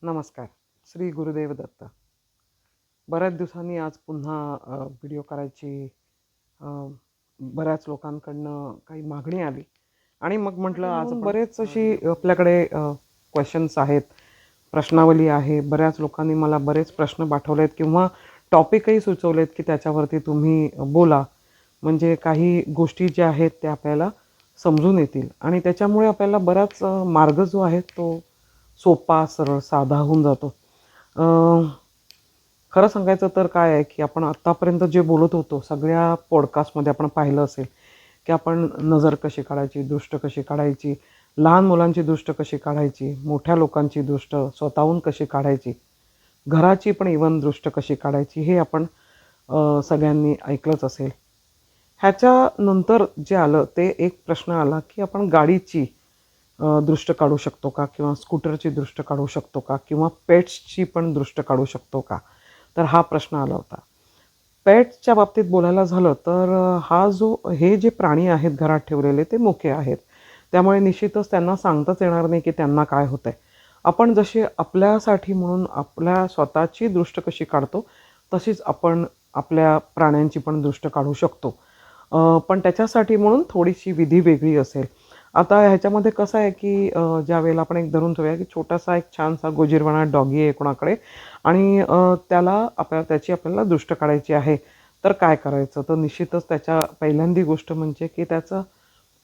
नमस्कार. श्री गुरुदेव दत्त. बऱ्याच दिवसांनी आज पुन्हा व्हिडिओ करायची अ, बऱ्याच लोकांकडनं काही मागणी आली आणि मग म्हटलं आज आपण बरेच अशी आपल्याकडे क्वेश्चन्स आहेत, प्रश्नावली आहे. बऱ्याच लोकांनी मला बरेच प्रश्न पाठवलेत किंवा टॉपिकही सुचवलेत की त्याच्यावरती तुम्ही बोला. म्हणजे काही गोष्टी ज्या आहेत त्या आपल्याला समजून येतील आणि त्याच्यामुळे आपल्याला बराच मार्ग जो आहे तो सोपा, सरळ, साधा होऊन जातो. अ, खरं सांगायचं तर काय आहे, की आपण आत्तापर्यंत जे बोलत होतो, सगळ्या पॉडकास्टमध्ये आपण पाहिलं असेल, की आपण नजर कशी काढायची, दृष्ट कशी काढायची, लहान मुलांची दृष्ट कशी काढायची, मोठ्या लोकांची दृष्ट स्वतःहून कशी काढायची, घराची पण इव्हन दृष्ट कशी काढायची, हे आपण सगळ्यांनी ऐकलंच असेल. ह्याच्यानंतर जे आलं ते एक प्रश्न आला, की आपण गाडीची दृष्ट काढू शकतो का किंवा स्कूटरची दृष्ट काढू शकतो का किंवा पेट्सची पण दृष्ट काढू शकतो का? तर हा प्रश्न आला होता. पेट्सच्या बाबतीत बोलायला झालं तर हे जे प्राणी आहेत घरात ठेवलेले ते मुके आहेत. त्यामुळे निश्चितच त्यांना सांगताच येणार नाही की त्यांना काय होतंय. आपण जशी आपल्यासाठी म्हणून आपल्या स्वतःची दृष्ट कशी काढतो, तशीच आपण आपल्या प्राण्यांची पण दृष्ट काढू शकतो. पण त्याच्यासाठी म्हणून थोडीशी विधी वेगळी असेल. आता ह्याच्यामध्ये कसं आहे, की ज्यावेळेला आपण एक धरून ठेवूया, की छोटासा एक छानसा गोजीरवाणा डॉगी आहे कोणाकडे आणि त्याची आपल्याला दृष्ट काढायची आहे. तर काय करायचं? तर निश्चितच त्याच्या पहिल्यांदी गोष्ट म्हणजे, की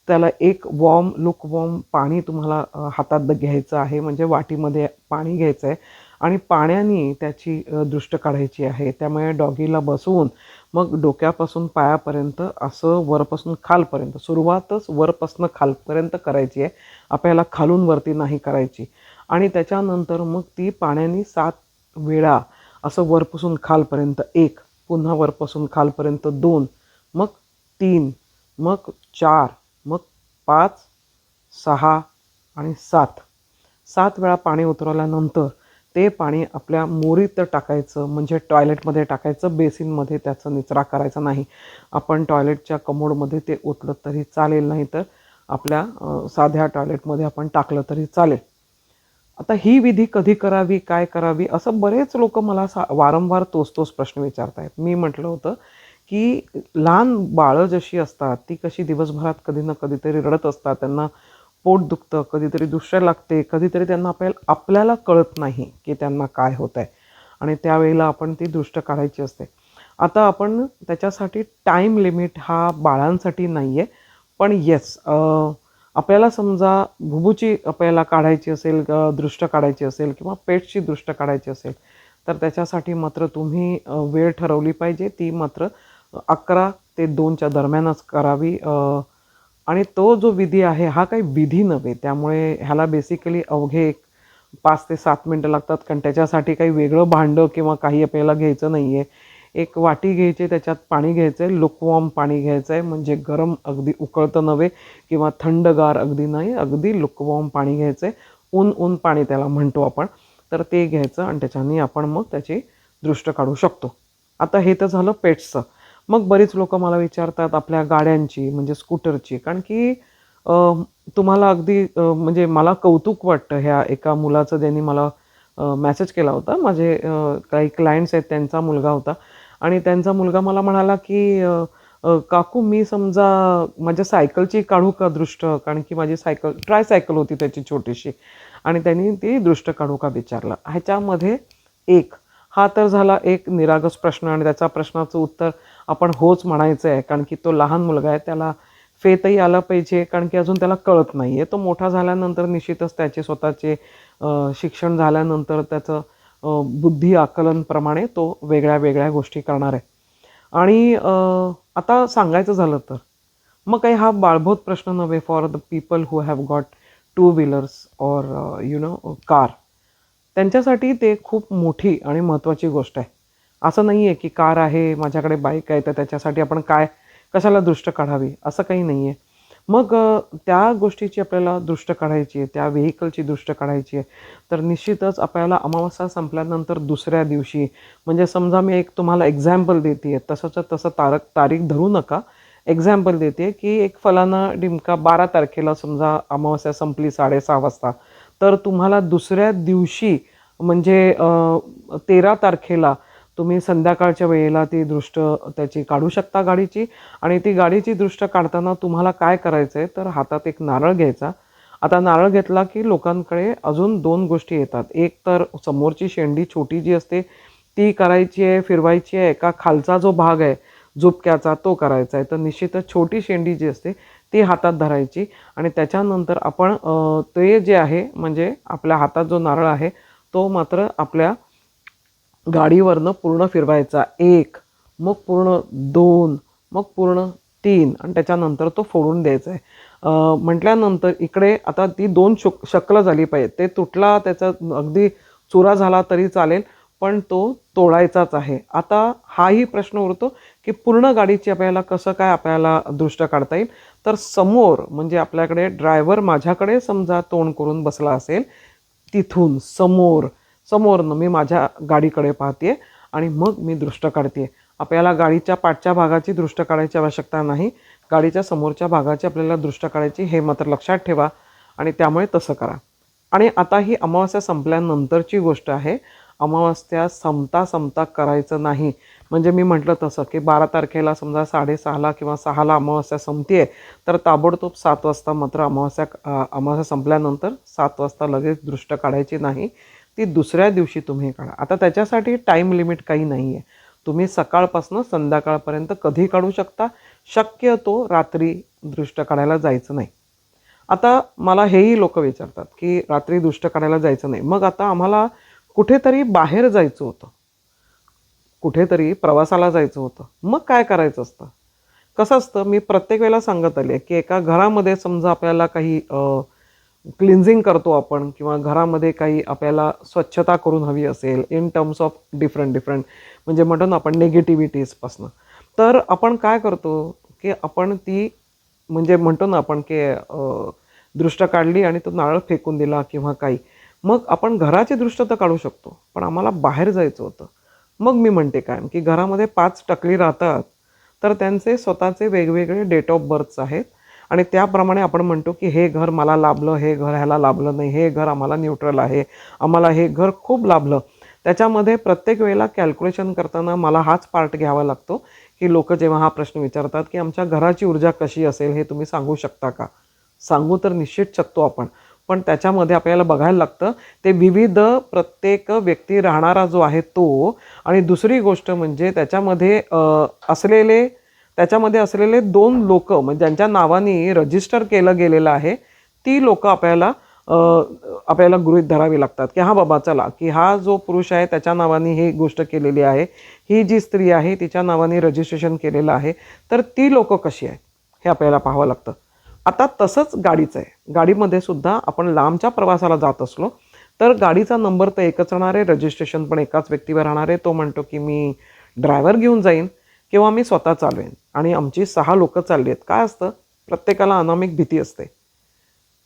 त्याला एक वॉर्म पाणी तुम्हाला हातात घ्यायचं आहे. म्हणजे वाटीमध्ये पाणी घ्यायचं आहे आणि पाण्याने त्याची दृष्ट काढायची आहे. त्यामुळे डॉगीला बसवून मग डोक्यापासून पायापर्यंत असं वरपासून खालपर्यंत, सुरुवातच वरपासून खालपर्यंत करायची आहे. आपल्याला खालून वरती नाही करायची. आणि त्याच्यानंतर मग ती पाण्याने 7 वेळा असं वरपासून खालपर्यंत 1, पुन्हा वरपासून खालपर्यंत 2, मग 3, मग 4, मग 5, 6 आणि 7. 7 वेळा पाणी उतरवल्यानंतर ते पाणी आपल्या मोरीत टाकायचं, म्हणजे टॉयलेटमध्ये टाकायचं. बेसिनमध्ये त्याचा निचरा करायचा नाही. आपण टॉयलेटच्या कमोडमध्ये ते ओतलं तरी चालेल, नाही तर आपल्या साध्या टॉयलेटमध्ये आपण टाकलं तरी चालेल. आता ही विधी कधी करावी, काय करावी, असं बरेच लोक मला वारंवार तोच प्रश्न विचारत आहेत. मी म्हटलं होतं, की लहान बाळं जशी असतात, ती कशी दिवसभरात कधी ना कधीतरी रडत असतात. त्यांना पोट दुखतं, कधीतरी दुसऱ्या लागते, कधीतरी त्यांना आपल्याला कळत नाही की त्यांना काय होत आहे आणि त्यावेळेला आपण ती दृष्ट काढायची असते. आता आपण त्याच्यासाठी टाईम लिमिट हा बाळांसाठी नाही आहे. पण येस, आपल्याला समजा भुबूची आपल्याला काढायची असेल, दृष्ट काढायची असेल किंवा पेटची दृष्ट काढायची असेल, तर त्याच्यासाठी मात्र तुम्ही वेळ ठरवली पाहिजे. ती मात्र 11 ते 2च्या दरम्यानच करावी. आणि तो जो विधी आहे हा काही विधी नव्हे. त्यामुळे ह्याला बेसिकली अवघे 5 ते 7 मिनटं लागतात. कारण त्याच्यासाठी काही वेगळं भांडं किंवा काही आपल्याला घ्यायचं नाही आहे. एक वाटी घ्यायची, त्याच्यात पाणी घ्यायचं आहे, लुकवॉर्म पाणी घ्यायचं आहे. म्हणजे गरम अगदी उकळतं नव्हे किंवा थंडगार अगदी नाही, अगदी लुकवॉर्म पाणी घ्यायचं आहे. ऊन पाणी त्याला म्हणतो आपण. तर ते घ्यायचं आणि त्याच्याने आपण मग त्याची दृष्ट काढू शकतो. आता हे तर झालं पेट्सचं. मग बरीच लोकं मला विचारतात आपल्या गाड्यांची, म्हणजे स्कूटरची. कारण की तुम्हाला अगदी म्हणजे मला कौतुक वाटतं ह्या एका मुलाचं, ज्यांनी मला मेसेज केला होता. माझे काही क्लायंट्स आहेत, त्यांचा मुलगा होता आणि त्यांचा मुलगा मला म्हणाला, की "काकू, मी समजा माझ्या सायकलची काढू का दृष्ट?" कारण की माझी ट्रायसायकल होती त्याची छोटीशी आणि त्यांनी ती दृष्ट काढू का विचारलं. ह्याच्यामध्ये हा तर झाला एक निरागस प्रश्न आणि त्याच्या प्रश्नाचं उत्तर आपण होच म्हणायचं आहे. कारण की तो लहान मुलगा आहे, त्याला फेतही आला पाहिजे. कारण की अजून त्याला कळत नाही आहे. तो मोठा झाल्यानंतर निश्चितच त्याचे स्वतःचे शिक्षण झाल्यानंतर त्याचं बुद्धी आकलनप्रमाणे तो वेगळ्या वेगळ्या गोष्टी करणार आहे. आणि आता सांगायचं झालं तर मग काही हा बाळबोध प्रश्न नव्हे for the people who have got 2 wheelers or car. त्यांच्यासाठी ते खूप मोठी आणि महत्त्वाची गोष्ट आहे. असं नाही आहे की कार आहे, माझ्याकडे बाईक आहे, तर त्याच्यासाठी आपण कशाला दृष्ट काढावी, असं काही नाही आहे. मग त्या गोष्टीची आपल्याला दृष्ट काढायची आहे, त्या व्हेइकलची दृष्ट काढायची आहे. तर निश्चितच आपल्याला अमावस्या संपल्यानंतर दुसऱ्या दिवशी, म्हणजे समजा मी एक तुम्हाला एक्झाम्पल देते आहे, तसंच्या तसं तारीख धरू नका. एक्झाम्पल देते, की एक फलाना डिमका 12 तारखेला समजा अमावस्या संपली 6:30 वाजता. तर तुम्हाला दुसऱ्या दिवशी म्हणजे 13 तारखेला तुम्ही संध्याकाळच्या वेळेला ती दृष्ट त्याची काढू शकता गाडीची. आणि ती गाडीची दृष्ट काढताना तुम्हाला काय करायचं आहे, तर हातात एक नारळ घ्यायचा. आता नारळ घेतला की लोकांकडे अजून 2 गोष्टी येतात. एक तर समोरची शेंडी छोटी जी असते ती करायची आहे, फिरवायची आहे, का खालचा जो भाग आहे झुपक्याचा तो करायचा आहे. तर निश्चितच छोटी शेंडी जी असते ती हातात धरायची आणि त्याच्यानंतर आपण ते जे आहे म्हणजे आपल्या हातात जो नारळ आहे तो मात्र आपल्या गाडीवरनं पूर्ण फिरवायचा. 1, मग पूर्ण 2, मग पूर्ण 3 आणि त्याच्यानंतर तो फोडून द्यायचा आहे. म्हटल्यानंतर इकडे आता ती 2 शक्ल झाली पाहिजे. ते तुटला त्याचा अगदी चुरा झाला तरी चालेल, पण तो तोडायचाच आहे. आता हाही प्रश्न उरतो की पूर्ण गाडीची आपल्याला कसं काय आपल्याला दृष्ट काढता येईल. तर समोर म्हणजे आपल्याकडे ड्रायव्हर माझ्याकडे समजा तोंड करून बसला असेल, तिथून समोरनं मी माझ्या गाडीकडे पाहते आणि मग मी दृष्ट काढते. आपल्याला गाडीच्या पाठच्या भागाची दृष्ट काढायची आवश्यकता नाही, गाडीच्या समोरच्या भागाची आपल्याला दृष्ट काढायची, हे मात्र लक्षात ठेवा आणि त्यामुळे तसं करा. आणि आता ही अमावास्या संपल्यानंतरची गोष्ट आहे. अमावास्या संपता करायचं नाही. म्हणजे मी म्हटलं तसं की 12 तारखेला समजा 6:30ला किंवा 6ला अमावास्या संपते, तर ताबडतोब 7 वाजता मात्र अमावास्या संपल्यानंतर 7 वाजता लगेच दृष्ट काढायची नाही. ती दुसऱ्या दिवशी तुम्ही काढा. आता त्याच्यासाठी टाईम लिमिट काही नाही आहे. तुम्ही सकाळपासून संध्याकाळपर्यंत कधी काढू शकता. शक्यतो रात्री दृष्ट काढायला जायचं नाही. आता मला हेही लोक विचारतात की रात्री दृष्ट काढायला जायचं नाही. मग आता आम्हाला कुठेतरी बाहेर जायचं होतं, कुठेतरी प्रवासाला जायचं होतं, मग काय करायचं असतं? कसं असतं, मी प्रत्येक वेळेला सांगत आले की एका घरामध्ये समजा आपल्याला काही क्लिन्झिंग करतो आपण किंवा घरामध्ये काही आपल्याला स्वच्छता करून हवी असेल इन टर्म्स ऑफ डिफरंट म्हणजे म्हणतो ना आपण निगेटिव्हिटीजपासनं, तर आपण काय करतो की आपण ती म्हणजे म्हणतो ना आपण की दृष्ट काढली आणि तो नारळ फेकून दिला किंवा काही. मग आपण घराची दृष्ट तर काढू शकतो, पण आम्हाला बाहेर जायचं होतं. मग मी म्हणते काय की घरामध्ये 5 टकली राहतात, तर त्यांचे स्वतःचे वेगवेगळे डेट ऑफ बर्थ्स आहेत आणि त्याप्रमाणे आपण म्हणतो की हे घर मला लाभलं, हे घर ह्याला लाभलं नाही, हे घर आम्हाला न्यूट्रल आहे, आम्हाला हे घर खूप लाभलं. त्याच्यामध्ये प्रत्येक वेळेला कॅल्क्युलेशन करताना मला हाच पार्ट घ्यावा लागतो की लोक जेव्हा हा प्रश्न विचारतात की आमच्या घराची ऊर्जा कशी असेल हे तुम्ही सांगू शकता का. सांगू तर निश्चित शकतो आपण, पण त्याच्यामध्ये आपल्याला बघायला लागतं ते विविध प्रत्येक व्यक्ती राहणारा जो आहे तो. आणि दुसरी गोष्ट म्हणजे त्याच्यामध्ये असलेले 2 लोक म्हणजे ज्यांच्या नावाने रजिस्टर केलं गेलेलं आहे, ती लोक आपल्याला गृहीत धरावी लागतात की हा बाबा चला की हा जो पुरुष आहे त्याच्या नावाने ही गोष्ट केलेली आहे, ही जी स्त्री आहे तिच्या नावाने रजिस्ट्रेशन केलेलं आहे, तर ती लोक कशी आहेत हे आपल्याला पाहावं लागतं. आता तसंच गाडीचं आहे. गाडीमध्ये सुद्धा आपण लांबच्या प्रवासाला जात असलो तर गाडीचा नंबर तर एकच राहणार आहे, रजिस्ट्रेशन पण एकाच व्यक्तीवर राहणार आहे. तो म्हणतो की मी ड्रायव्हर घेऊन जाईन किंवा मी स्वतः चालवेन आणि आमची 6 लोक चालली आहेत. काय असतं, प्रत्येकाला अनामिक भीती असते.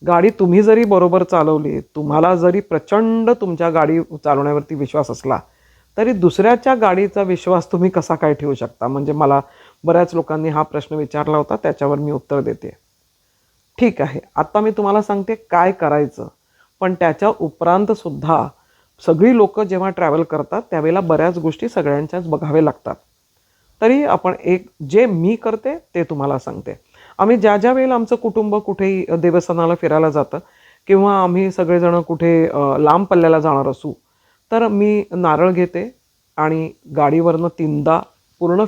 गाडी तुम्ही जरी बरोबर चालवली, तुम्हाला जरी प्रचंड तुमच्या गाडी चालवण्यावरती विश्वास असला, तरी दुसऱ्याच्या गाडीचा विश्वास तुम्ही कसा काय ठेवू शकता. म्हणजे मला बऱ्याच लोकांनी हा प्रश्न विचारला होता, त्याच्यावर मी उत्तर देते. ठीक आहे, आता मी तुम्हाला सांगते काय करायचं. पण त्याच्या उपरांत सुद्धा सगळी लोक जेव्हा ट्रॅव्हल करतात त्यावेळेला बऱ्याच गोष्टी सगळ्यांच्याच बघावे लागतात. तरी आपण जे मी करते ते तुम्हाला सांगते. आम्ही ज्या वेळेला आमचं कुटुंब कुठेही देवस्थानाला फिरायला जातं किंवा आम्ही सगळेजण कुठे लांब पल्ल्याला जाणार असू, तर मी नारळ घेते आणि गाडीवरनं 3दा पूर्ण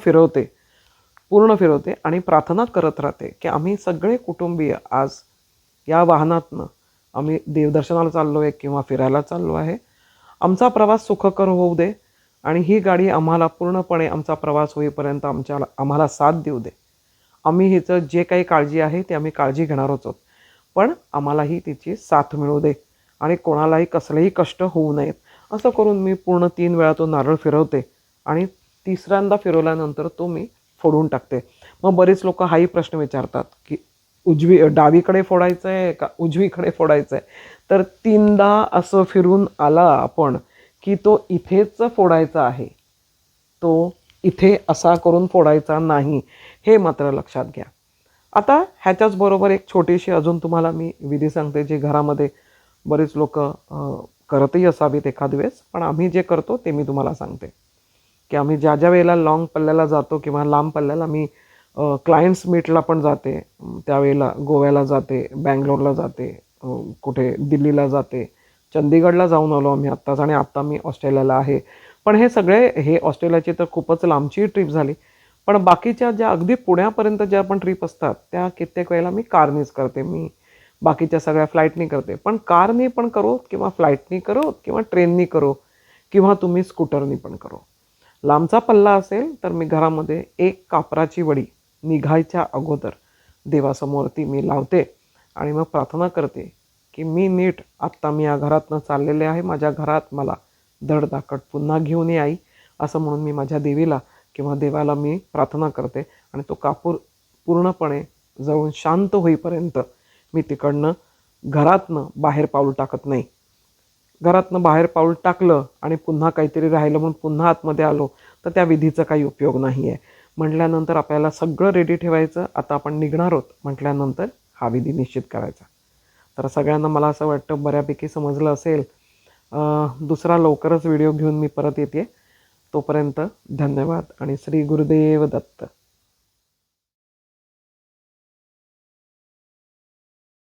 फिरवते आणि प्रार्थना करत राहते की आम्ही सगळे कुटुंबीय आज या वाहनातनं आम्ही देवदर्शनाला चाललो आहे किंवा फिरायला चाललो आहे. आमचा प्रवास सुखकर होऊ दे आणि ही गाडी आम्हाला पूर्णपणे आमचा प्रवास होईपर्यंत आम्हाला साथ देऊ दे. आम्ही हिचं जे काही काळजी आहे ते आम्ही काळजी घेणारच आहोत, पण आम्हालाही तिची साथ मिळू दे आणि कोणालाही कसलेही कष्ट होऊ नयेत. असं करून मी पूर्ण 3 वेळा तो नारळ फिरवते आणि 3ऱ्यांदा फिरवल्यानंतर तो मी फोडून टाकते. मग बरेच लोक हाही प्रश्न विचारतात की डावीकडे फोडायचं आहे का उजवीकडे फोडायचं आहे. तर 3दा असं फिरून आला आपण की तो इथेच फोडायचा आहे, तो इथे असा करून फोडायचा नाही, हे मात्र लक्षात घ्या. आता ह्याच्याच बरोबर एक छोटीशी अजून तुम्हाला मी विधी सांगते, जे घरामध्ये बरेच लोक करतही असावीत एखाद वेळेस, पण आम्ही जे करतो ते मी तुम्हाला सांगते की आम्ही ज्या ज्या वेळेला लाँग पल्ल्याला जातो किंवा लांब पल्ल्याला मी क्लायंट्स मीटला पण जाते, त्यावेळेला गोव्याला जाते, बँगलोरला जाते, कुठे दिल्लीला जाते, चंदीगडला जाऊन आलो आम्ही आत्ताच, आणि आत्ता मी ऑस्ट्रेलियाला आहे. पण हे ऑस्ट्रेलियाची तर खूपच लांबची ट्रिप झाली. पण बाकीच्या ज्या अगदी पुण्यापर्यंत ज्या पण ट्रिप असतात त्या कित्येक वेळेला मी कारनीच करते. मी बाकीच्या सगळ्या फ्लाईटनी करते, पण कारनी पण करो किंवा फ्लाईटनी करो किंवा ट्रेननी करो किंवा तुम्ही स्कूटरनी पण करो. लांबचा पल्ला असेल तर मी घरामध्ये एक कापराची वडी निघायच्या अगोदर देवासमोर मी लावते आणि मग प्रार्थना करते की मी नीट आत्ता मी या घरातनं चाललेले आहे, माझ्या घरात मला धडधाकट पुन्हा घेऊन ये आई, असं म्हणून मी माझ्या देवीला किंवा देवाला मी प्रार्थना करते. आणि तो कापूर पूर्णपणे जळून शांत होईपर्यंत मी तिकडनं घरातनं बाहेर पाऊल टाकत नाही. घरातनं बाहेर पाऊल टाकलं आणि पुन्हा काहीतरी राहिलं म्हणून पुन्हा आतमध्ये आलो तर त्या विधीचा काही उपयोग नाही आहे. म्हटल्यानंतर आपल्याला सगळं रेडी ठेवायचं, आता आपण निघणार आहोत म्हटल्यानंतर हा विधी निश्चित करायचा. तर सगळ्यांना मला असं वाटतं बऱ्यापैकी समजलं असेल. दुसरा लवकरच व्हिडिओ घेऊन मी परत येते. तोपर्यंत धन्यवाद आणि श्री गुरुदेव दत्त.